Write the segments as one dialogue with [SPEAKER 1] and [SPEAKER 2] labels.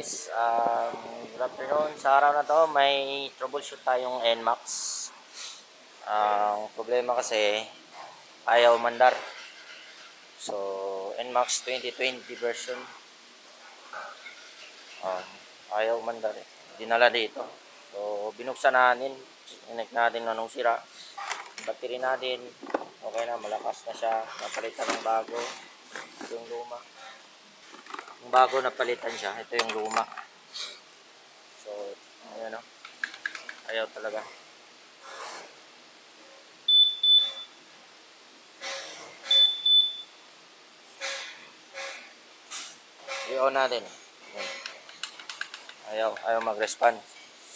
[SPEAKER 1] guys, good afternoon. Sa araw na to may troubleshoot tayong NMAX. Ang problema kasi ayaw mandar. So NMAX 2020 version, ayaw mandar eh. Dinala dito. So binuksan natin, connect natin anong sira. Battery natin okay na, malakas na siya. Napalitan ng bago. Ito yung luma. Yung bago napalitan siya, ito yung luma. So ayan o, ayaw talaga. I-on natin. Ayaw mag-respond.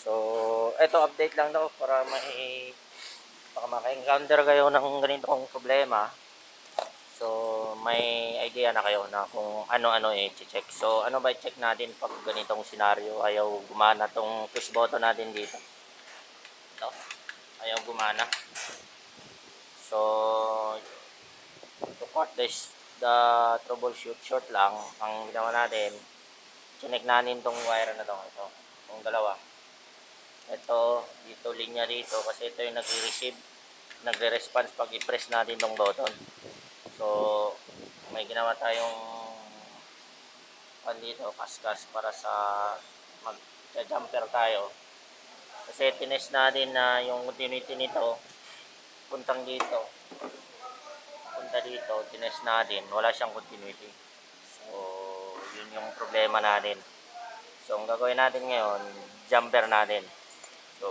[SPEAKER 1] So ito update lang daw para baka maka-encounter kayo ng ganitong problema. So may idea na kayo na kung ano-ano i-check. So ano ba i-check natin pag ganitong scenario? Ayaw gumana tong push button natin dito. Ito, ayaw gumana. So to cut the troubleshoot short lang, ang ginawa natin, connect natin tong wire na to, itong dalawa. Ito, dito linya dito kasi ito yung nagre-response pag i-press natin tong button. So may ginawa tayong dito, kaskas para sa mag-jumper tayo. Kasi tinest natin na yung continuity nito punta dito, tinest natin, wala siyang continuity. So yun yung problema natin. So ang gagawin natin ngayon, jumper natin. So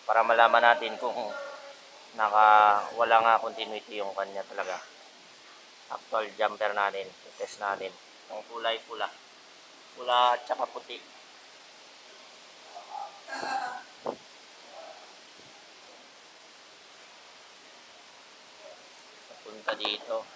[SPEAKER 1] para malaman natin kung wala nga continuity yung kanya talaga. Actual jumper natin, test natin. Yung kulay pula at saka puti. Punta dito.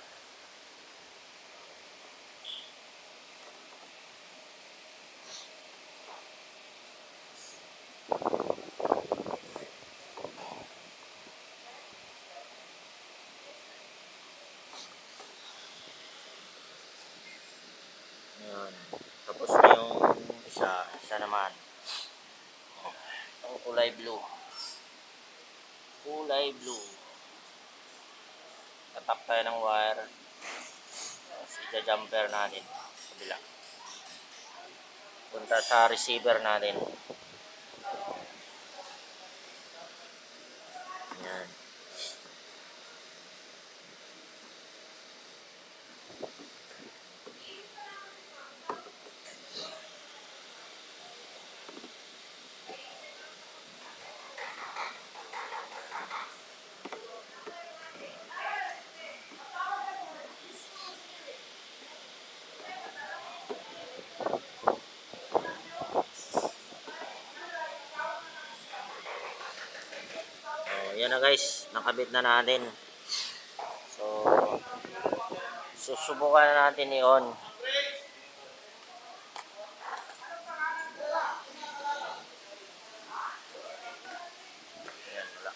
[SPEAKER 1] Ayan. Tapos yung isa naman. Ang kulay blue. Tatap tayo ng wire. Jumper natin kabila. Punta sa receiver natin. Ayan. Yan na guys, nakabit na natin. So susubukan na natin i-on. Ayan, wala.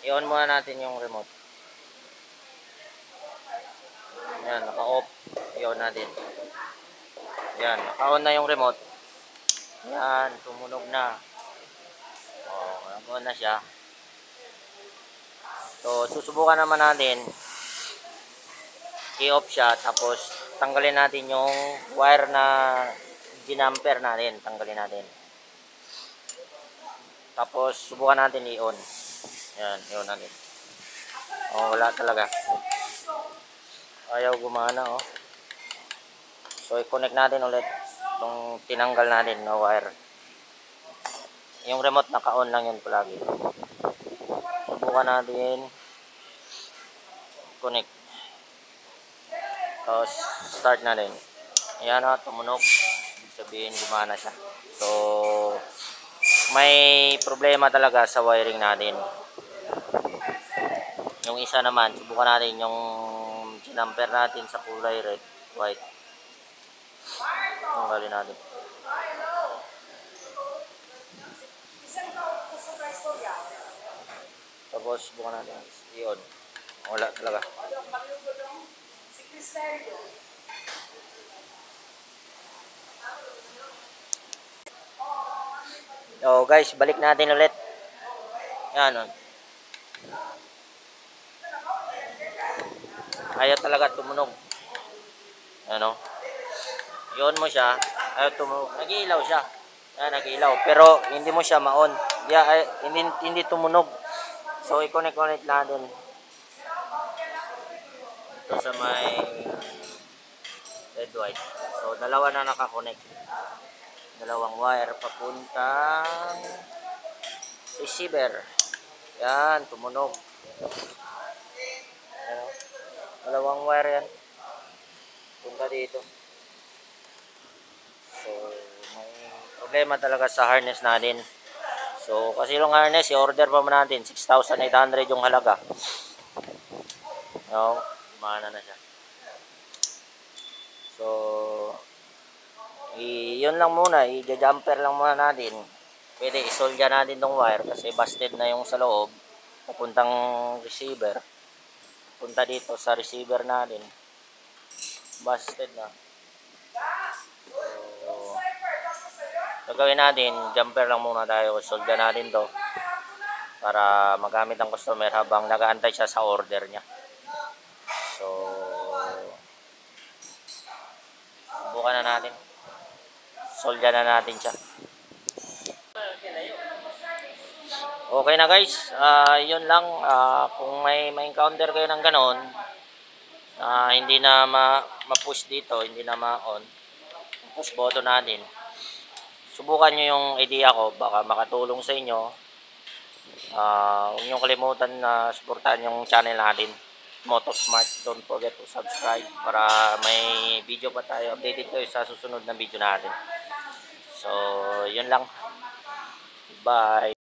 [SPEAKER 1] I-on muna natin yung remote. Ayan, naka-off. I-on natin. Ayan, naka-on na yung remote. Ayan, tumunog na. Naka-on na siya. So susubukan naman natin i-off siya, tapos tanggalin natin yung wire na ginamper natin, tapos subukan natin i-on. Yan, i-on natin. Wala talaga, ayaw gumana. So i-connect natin ulit itong tinanggal natin na wire. Yung remote naka-on lang yun palagi. Subukan natin connect, tapos start natin. Ayan na, tumunog. Ibig sabihin gumana siya. So may problema talaga sa wiring natin. Yung isa naman, subukan natin yung ginamper natin sa kulay red, white. Tanggalin natin. Tapos subukan natin i-on. Wala talaga. So guys, balik natin ulit. Yan, oh. Ayaw talaga tumunog. Ano? Yun mo siya. Ayaw tumunog. Nag-iilaw siya. Yan, nag-iilaw. Pero hindi mo siya ma-on. Hindi tumunog. So, i-connect natin. Ito sa may red white. So, dalawa na nakakonect. Dalawang wire papuntang receiver. Yan, tumunog. Yan, oh. Dalawang wire yan. Punta dito. So, may problema talaga sa harness natin. So, kasi yung harness, i-order pa natin. 6,800 yung halaga. No, mana na siya. So, yun lang muna. I-jumper lang muna natin. Pwede isolya natin tong wire kasi busted na yung sa loob. Papuntang receiver. Punta dito sa receiver natin. Busted na. So, gagawin natin, jumper lang muna tayo. Solda natin to para magamit ng customer habang nag-aantay siya sa order niya. So, subukan na natin. Solda na natin siya. Okay na guys, yun lang. Kung may encounter kayo ng ganon, hindi na ma-push dito, hindi na ma-on, push button natin. Subukan nyo yung idea ko, baka makatulong sa inyo. Huwag nyo kalimutan na suportahan yung channel natin, Motosmart. Don't forget to subscribe para may video pa tayo, updated kayo sa susunod na video natin. So, yun lang. Bye!